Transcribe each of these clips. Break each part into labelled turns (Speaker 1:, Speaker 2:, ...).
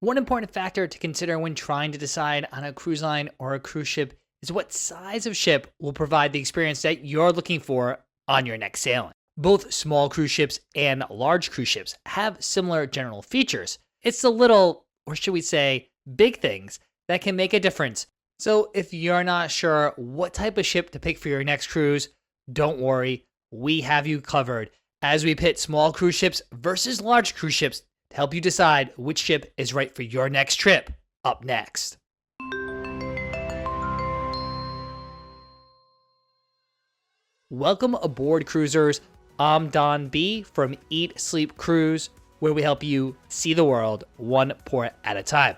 Speaker 1: One important factor to consider when trying to decide on a cruise line or a cruise ship is what size of ship will provide the experience that you're looking for on your next sailing. Both small cruise ships and large cruise ships have similar general features. It's the little, or should we say, big things that can make a difference. So if you're not sure what type of ship to pick for your next cruise, don't worry, we have you covered as we pit small cruise ships versus large cruise ships to help you decide which ship is right for your next trip. Up next. Welcome aboard, cruisers. I'm Don B from Eat Sleep Cruise, where we help you see the world one port at a time.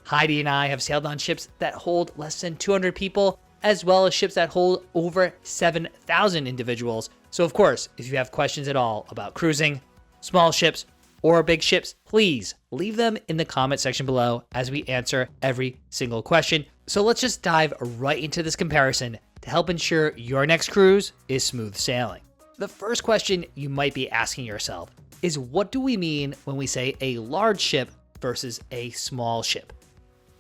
Speaker 1: Heidi and I have sailed on ships that hold less than 200 people, as well as ships that hold over 7,000 individuals. So of course, if you have questions at all about cruising, small ships, or big ships, please leave them in the comment section below as we answer every single question. So let's just dive right into this comparison to help ensure your next cruise is smooth sailing. The first question you might be asking yourself is, what do we mean when we say a large ship versus a small ship?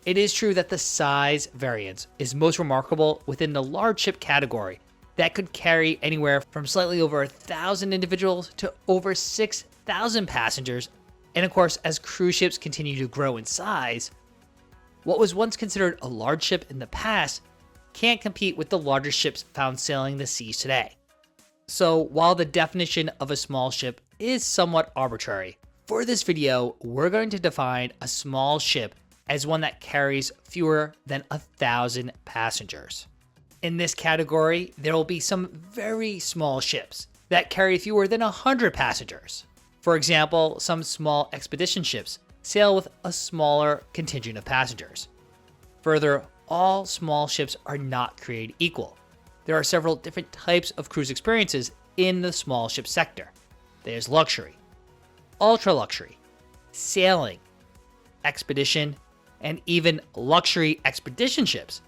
Speaker 1: It is true that the size variance is most remarkable within the large ship category that could carry anywhere from slightly over 1,000 individuals to over 6,000 passengers. And of course, as cruise ships continue to grow in size, what was once considered a large ship in the past can't compete with the largest ships found sailing the seas today. So while the definition of a small ship is somewhat arbitrary, for this video, we're going to define a small ship as one that carries fewer than 1,000 passengers. In this category, there will be some very small ships that carry fewer than 100 passengers. For example, some small expedition ships sail with a smaller contingent of passengers. Further, all small ships are not created equal. There are several different types of cruise experiences in the small ship sector. There's luxury, ultra luxury, sailing, expedition, and even luxury expedition ships,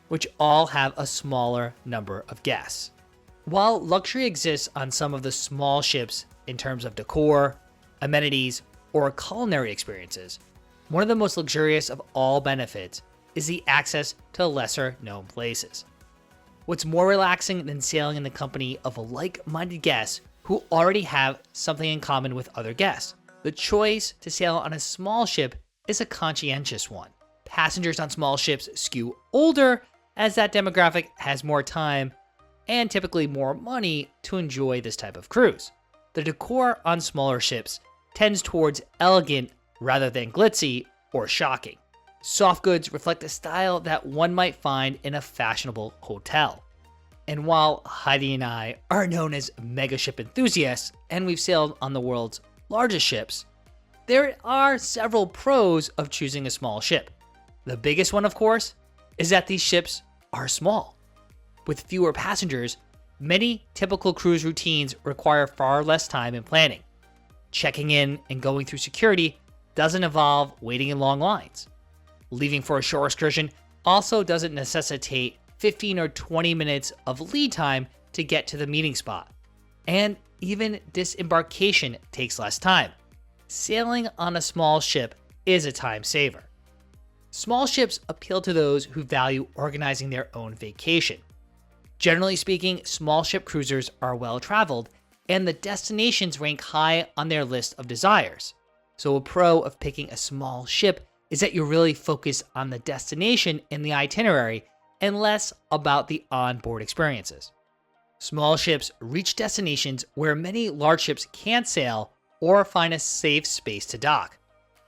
Speaker 1: which all have a smaller number of guests. While luxury exists on some of the small ships in terms of decor, amenities, or culinary experiences, one of the most luxurious of all benefits is the access to lesser known places. What's more relaxing than sailing in the company of like-minded guests who already have something in common with other guests? The choice to sail on a small ship is a conscientious one. Passengers on small ships skew older, as that demographic has more time and typically more money to enjoy this type of cruise. The decor on smaller ships tends towards elegant rather than glitzy or shocking. Soft goods reflect a style that one might find in a fashionable hotel. And while Heidi and I are known as mega ship enthusiasts, and we've sailed on the world's largest ships, there are several pros of choosing a small ship. The biggest one, of course, is that these ships are small. With fewer passengers, many typical cruise routines require far less time and planning. Checking in and going through security doesn't involve waiting in long lines. Leaving for a shore excursion also doesn't necessitate 15 or 20 minutes of lead time to get to the meeting spot. And even disembarkation takes less time. Sailing on a small ship is a time saver. Small ships appeal to those who value organizing their own vacation. Generally speaking, small ship cruisers are well traveled, and the destinations rank high on their list of desires. So a pro of picking a small ship is that you're really focused on the destination and the itinerary and less about the onboard experiences. Small ships reach destinations where many large ships can't sail or find a safe space to dock.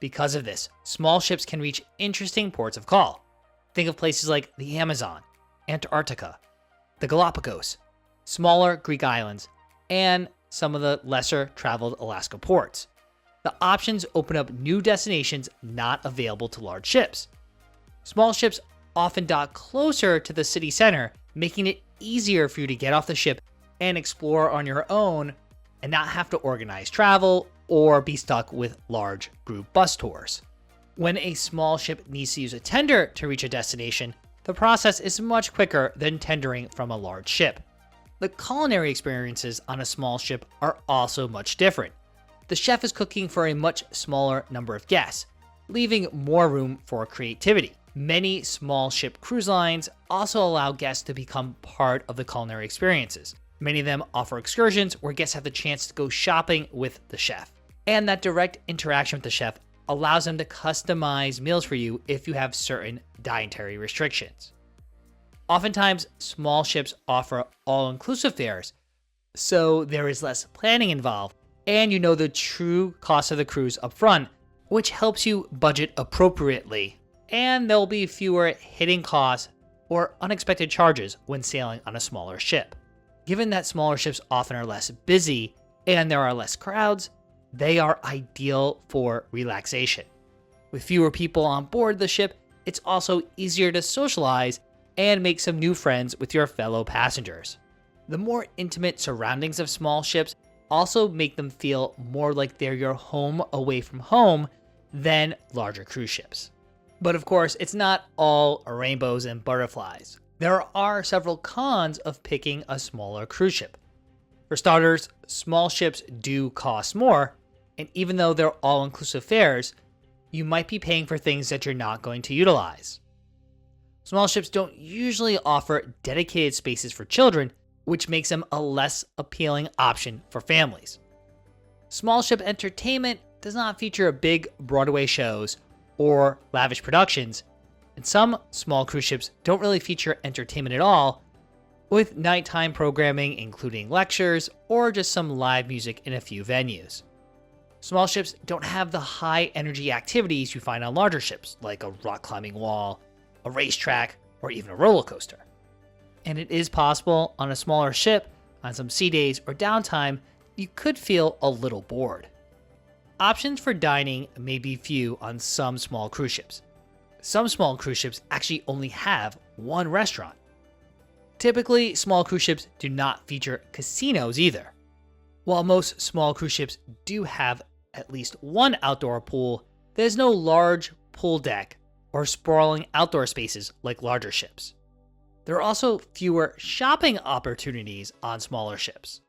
Speaker 1: Because of this, small ships can reach interesting ports of call. Think of places like the Amazon, Antarctica, the Galapagos, smaller Greek islands, and some of the lesser traveled Alaska ports. The options open up new destinations not available to large ships. Small ships often dock closer to the city center, making it easier for you to get off the ship and explore on your own and not have to organize travel or be stuck with large group bus tours. When a small ship needs to use a tender to reach a destination, the process is much quicker than tendering from a large ship. The culinary experiences on a small ship are also much different. The chef is cooking for a much smaller number of guests, leaving more room for creativity. Many small ship cruise lines also allow guests to become part of the culinary experiences. Many of them offer excursions where guests have the chance to go shopping with the chef. And that direct interaction with the chef allows them to customize meals for you if you have certain dietary restrictions. Oftentimes, small ships offer all-inclusive fares, so there is less planning involved, and you know the true cost of the cruise up front, which helps you budget appropriately, and there'll be fewer hidden costs or unexpected charges when sailing on a smaller ship. Given that smaller ships often are less busy and there are less crowds, they are ideal for relaxation. With fewer people on board the ship, it's also easier to socialize and make some new friends with your fellow passengers. The more intimate surroundings of small ships also make them feel more like they're your home away from home than larger cruise ships. But of course, it's not all rainbows and butterflies. There are several cons of picking a smaller cruise ship. For starters, small ships do cost more, and even though they're all-inclusive fares, you might be paying for things that you're not going to utilize. Small ships don't usually offer dedicated spaces for children, which makes them a less appealing option for families. Small ship entertainment does not feature big Broadway shows or lavish productions, and some small cruise ships don't really feature entertainment at all, with nighttime programming including lectures or just some live music in a few venues. Small ships don't have the high energy activities you find on larger ships, like a rock climbing wall, a racetrack, or even a roller coaster. And it is possible on a smaller ship, on some sea days or downtime, you could feel a little bored. Options for dining may be few on some small cruise ships. Some small cruise ships actually only have one restaurant. Typically, small cruise ships do not feature casinos either. While most small cruise ships do have at least one outdoor pool, there's no large pool deck or sprawling outdoor spaces like larger ships. There are also fewer shopping opportunities on smaller ships.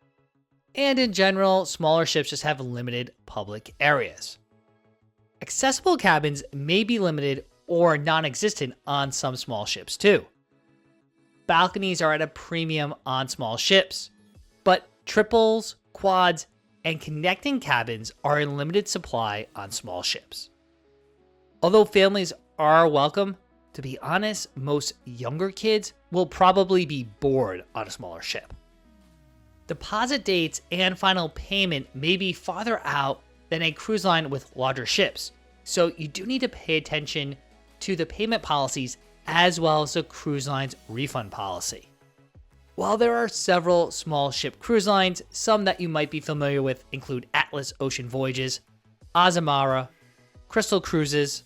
Speaker 1: And in general, smaller ships just have limited public areas. Accessible cabins may be limited or non-existent on some small ships too. Balconies are at a premium on small ships, but triples, quads, and connecting cabins are in limited supply on small ships. Although families are welcome, to be honest, most younger kids will probably be bored on a smaller ship. Deposit dates and final payment may be farther out than a cruise line with larger ships, so you do need to pay attention to the payment policies as well as the cruise line's refund policy. While there are several small ship cruise lines, some that you might be familiar with include Atlas Ocean Voyages, Azamara, Crystal Cruises,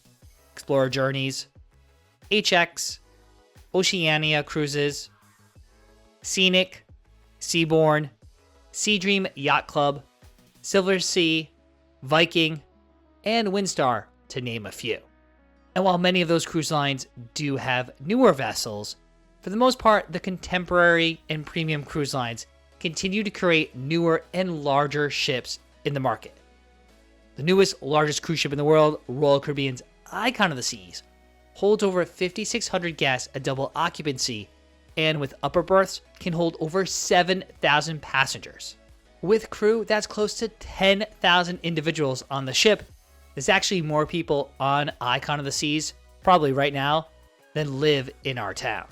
Speaker 1: Explorer Journeys, HX, Oceania Cruises, Scenic, Seabourn, Sea Dream Yacht Club, Silver Sea, Viking, and Windstar, to name a few. And while many of those cruise lines do have newer vessels, for the most part, the contemporary and premium cruise lines continue to create newer and larger ships in the market. The newest, largest cruise ship in the world, Royal Caribbean's Icon of the Seas, holds over 5,600 guests at double occupancy, and with upper berths can hold over 7,000 passengers. With crew, that's close to 10,000 individuals on the ship. There's actually more people on Icon of the Seas, probably right now, than live in our town.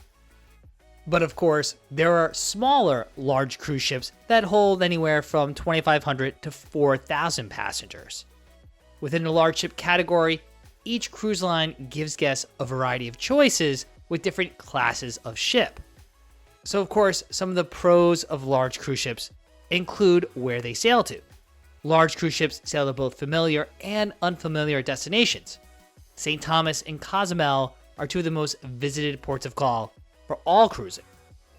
Speaker 1: But of course, there are smaller large cruise ships that hold anywhere from 2,500 to 4,000 passengers. Within the large ship category, each cruise line gives guests a variety of choices with different classes of ship. So of course, some of the pros of large cruise ships include where they sail to. Large cruise ships sail to both familiar and unfamiliar destinations. St. Thomas and Cozumel are two of the most visited ports of call for all cruising.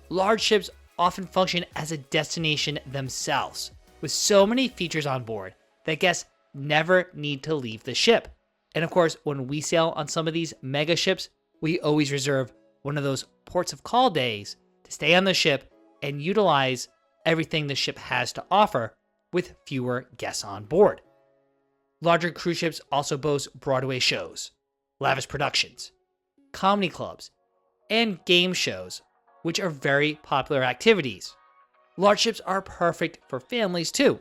Speaker 1: Large ships often function as a destination themselves, with so many features on board that guests never need to leave the ship. And of course, when we sail on some of these mega ships, we always reserve one of those ports of call days to stay on the ship and utilize everything the ship has to offer with fewer guests on board. Larger cruise ships also boast Broadway shows, lavish productions, comedy clubs, and game shows, which are very popular activities. Large ships are perfect for families too.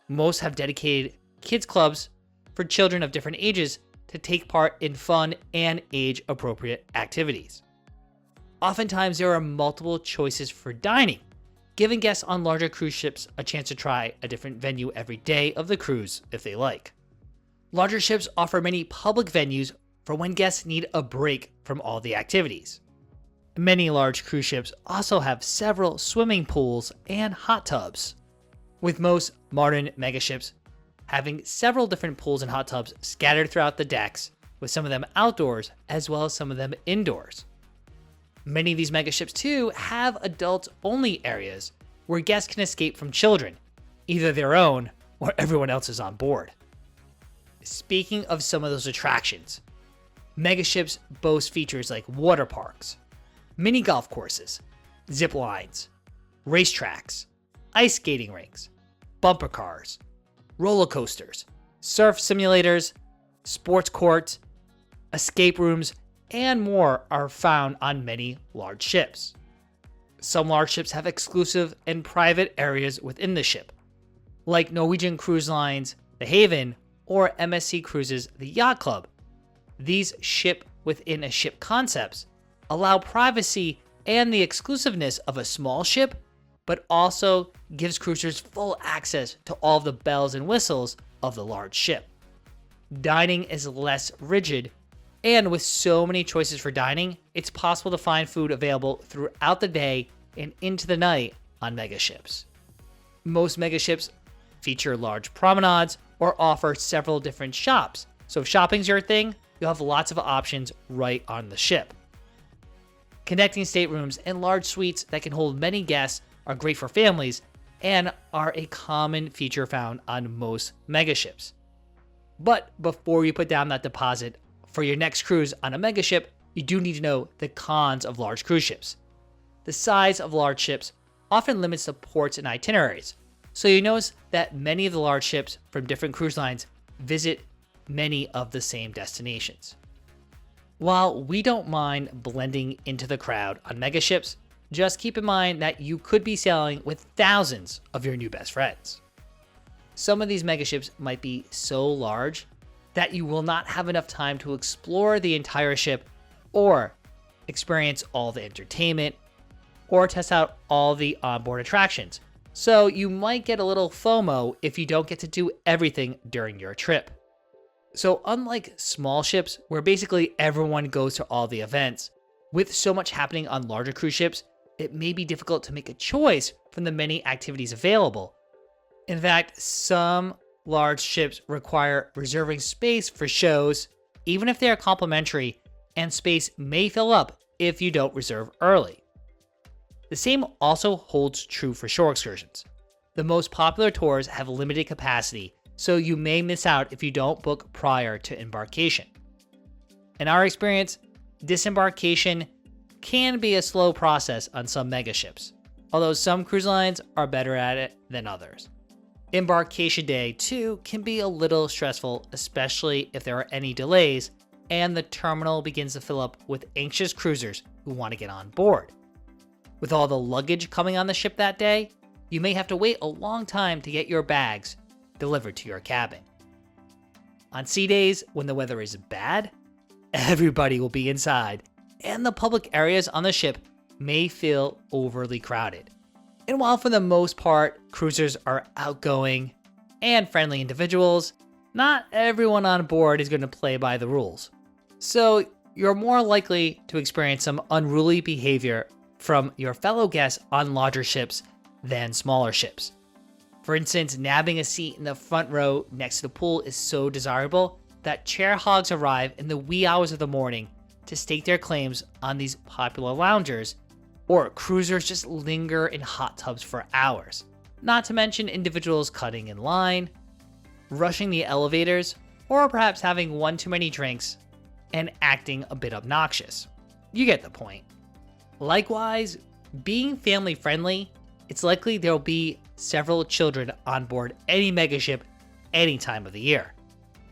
Speaker 1: Most have dedicated kids clubs for children of different ages to take part in fun and age-appropriate activities. Oftentimes, there are multiple choices for dining, giving guests on larger cruise ships a chance to try a different venue every day of the cruise if they like. Larger ships offer many public venues for when guests need a break from all the activities. Many large cruise ships also have several swimming pools and hot tubs, with most modern megaships having several different pools and hot tubs scattered throughout the decks, with some of them outdoors as well as some of them indoors. Many of these megaships too have adults-only areas where guests can escape from children, either their own or everyone else's on board. Speaking of some of those attractions, megaships boast features like water parks, mini golf courses, zip lines, racetracks, ice skating rinks, bumper cars, roller coasters, surf simulators, sports courts, escape rooms, and more are found on many large ships. Some large ships have exclusive and private areas within the ship, like Norwegian Cruise Line's The Haven or MSC Cruises' The Yacht Club. These ship-within-a-ship concepts allow privacy and the exclusiveness of a small ship, but also gives cruisers full access to all the bells and whistles of the large ship. Dining is less rigid, and with so many choices for dining, it's possible to find food available throughout the day and into the night on megaships. Most megaships feature large promenades or offer several different shops, so if shopping's your thing, you'll have lots of options right on the ship. Connecting staterooms and large suites that can hold many guests are great for families and are a common feature found on most megaships. But before you put down that deposit for your next cruise on a megaship, you do need to know the cons of large cruise ships. The size of large ships often limits the ports and itineraries, so you notice that many of the large ships from different cruise lines visit many of the same destinations. While we don't mind blending into the crowd on megaships, just keep in mind that you could be sailing with thousands of your new best friends. Some of these megaships might be so large that you will not have enough time to explore the entire ship or experience all the entertainment or test out all the onboard attractions. So you might get a little FOMO if you don't get to do everything during your trip. So unlike small ships where basically everyone goes to all the events, with so much happening on larger cruise ships, it may be difficult to make a choice from the many activities available. In fact, some large ships require reserving space for shows, even if they are complimentary, and space may fill up if you don't reserve early. The same also holds true for shore excursions. The most popular tours have limited capacity, so you may miss out if you don't book prior to embarkation. In our experience, disembarkation can be a slow process on some megaships, although some cruise lines are better at it than others. Embarkation day, too, can be a little stressful, especially if there are any delays and the terminal begins to fill up with anxious cruisers who want to get on board. With all the luggage coming on the ship that day, you may have to wait a long time to get your bags delivered to your cabin. On sea days, when the weather is bad, everybody will be inside, and the public areas on the ship may feel overly crowded. And while for the most part, cruisers are outgoing and friendly individuals, not everyone on board is going to play by the rules. So you're more likely to experience some unruly behavior from your fellow guests on larger ships than smaller ships. For instance, nabbing a seat in the front row next to the pool is so desirable that chair hogs arrive in the wee hours of the morning to stake their claims on these popular loungers, or cruisers just linger in hot tubs for hours. Not to mention individuals cutting in line, rushing the elevators, or perhaps having one too many drinks and acting a bit obnoxious. You get the point. Likewise, being family friendly, it's likely there'll be several children on board any megaship any time of the year.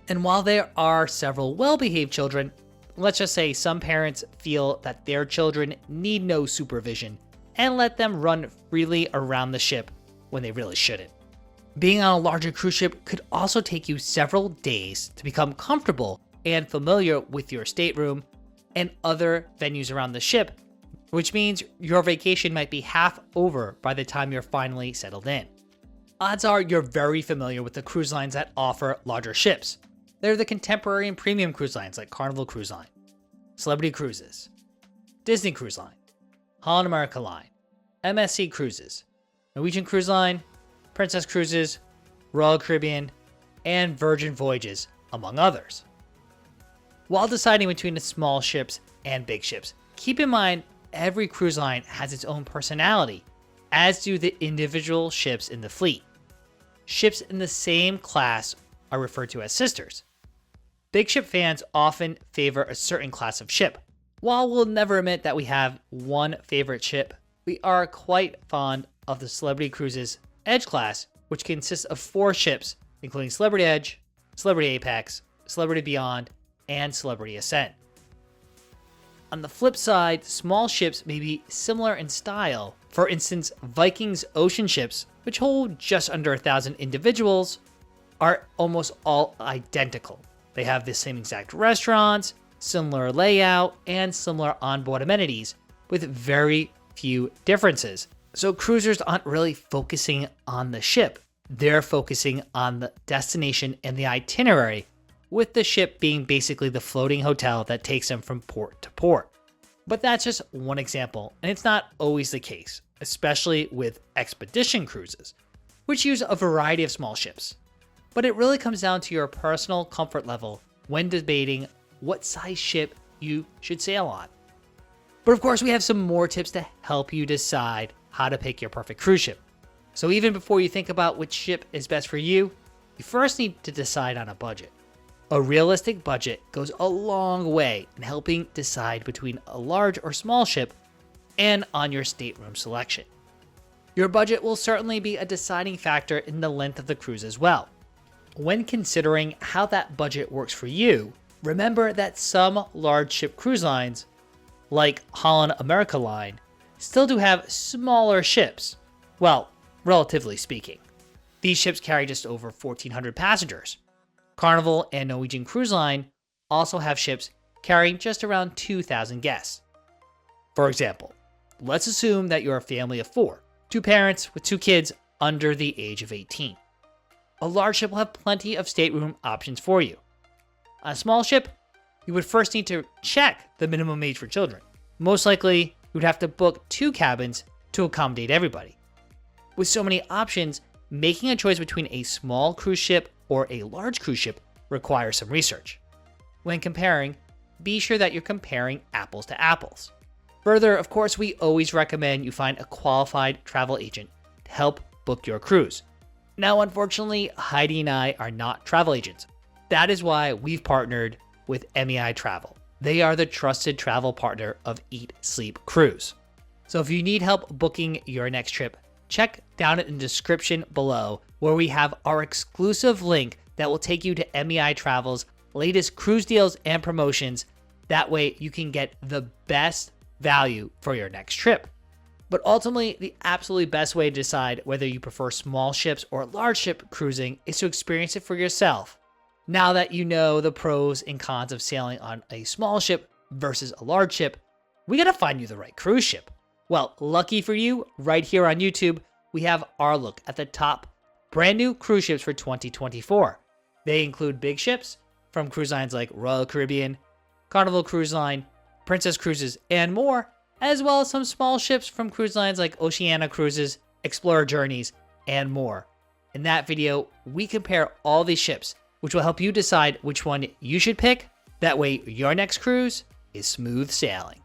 Speaker 1: And while there are several well-behaved children, let's just say some parents feel that their children need no supervision and let them run freely around the ship when they really shouldn't. Being on a larger cruise ship could also take you several days to become comfortable and familiar with your stateroom and other venues around the ship, which means your vacation might be half over by the time you're finally settled in. Odds are you're very familiar with the cruise lines that offer larger ships. They're the contemporary and premium cruise lines like Carnival Cruise Line, Celebrity Cruises, Disney Cruise Line, Holland America Line, MSC Cruises, Norwegian Cruise Line, Princess Cruises, Royal Caribbean, and Virgin Voyages, among others. While deciding between the small ships and big ships, keep in mind every cruise line has its own personality, as do the individual ships in the fleet. Ships in the same class are referred to as sisters. Big ship fans often favor a certain class of ship. While we'll never admit that we have one favorite ship, we are quite fond of the Celebrity Cruises Edge class, which consists of 4 ships, including Celebrity Edge, Celebrity Apex, Celebrity Beyond, and Celebrity Ascent. On the flip side, small ships may be similar in style. For instance, Viking's ocean ships, which hold just under 1,000 individuals, are almost all identical. They have the same exact restaurants, similar layout, and similar onboard amenities, with very few differences. So cruisers aren't really focusing on the ship. They're focusing on the destination and the itinerary, with the ship being basically the floating hotel that takes them from port to port. But that's just one example, and it's not always the case, especially with expedition cruises, which use a variety of small ships. But it really comes down to your personal comfort level when debating what size ship you should sail on. But of course, we have some more tips to help you decide how to pick your perfect cruise ship. So even before you think about which ship is best for you, you first need to decide on a budget. A realistic budget goes a long way in helping decide between a large or small ship and on your stateroom selection. Your budget will certainly be a deciding factor in the length of the cruise as well. When considering how that budget works for you, remember that some large ship cruise lines, like Holland America Line, still do have smaller ships. Well, relatively speaking. These ships carry just over 1,400 passengers. Carnival and Norwegian Cruise Line also have ships carrying just around 2,000 guests. For example, let's assume that you're a family of 4, 2 parents with 2 kids under the age of 18. A large ship will have plenty of stateroom options for you. On a small ship, you would first need to check the minimum age for children. Most likely, you would have to book 2 cabins to accommodate everybody. With so many options, making a choice between a small cruise ship or a large cruise ship requires some research. When comparing, be sure that you're comparing apples to apples. Further, of course, we always recommend you find a qualified travel agent to help book your cruise. Now, unfortunately, Heidi and I are not travel agents. That is why we've partnered with MEI-Travel. They are the trusted travel partner of Eat, Sleep, Cruise. So if you need help booking your next trip, check down in the description below where we have our exclusive link that will take you to MEI-Travel's latest cruise deals and promotions. That way you can get the best value for your next trip. But ultimately, the absolutely best way to decide whether you prefer small ships or large ship cruising is to experience it for yourself. Now that you know the pros and cons of sailing on a small ship versus a large ship, we gotta find you the right cruise ship. Well, lucky for you, right here on YouTube, we have our look at the top brand new cruise ships for 2024. They include big ships from cruise lines like Royal Caribbean, Carnival Cruise Line, Princess Cruises, and more, as well as some small ships from cruise lines like Oceania Cruises, Explorer Journeys, and more. In that video, we compare all these ships, which will help you decide which one you should pick. That way, your next cruise is smooth sailing.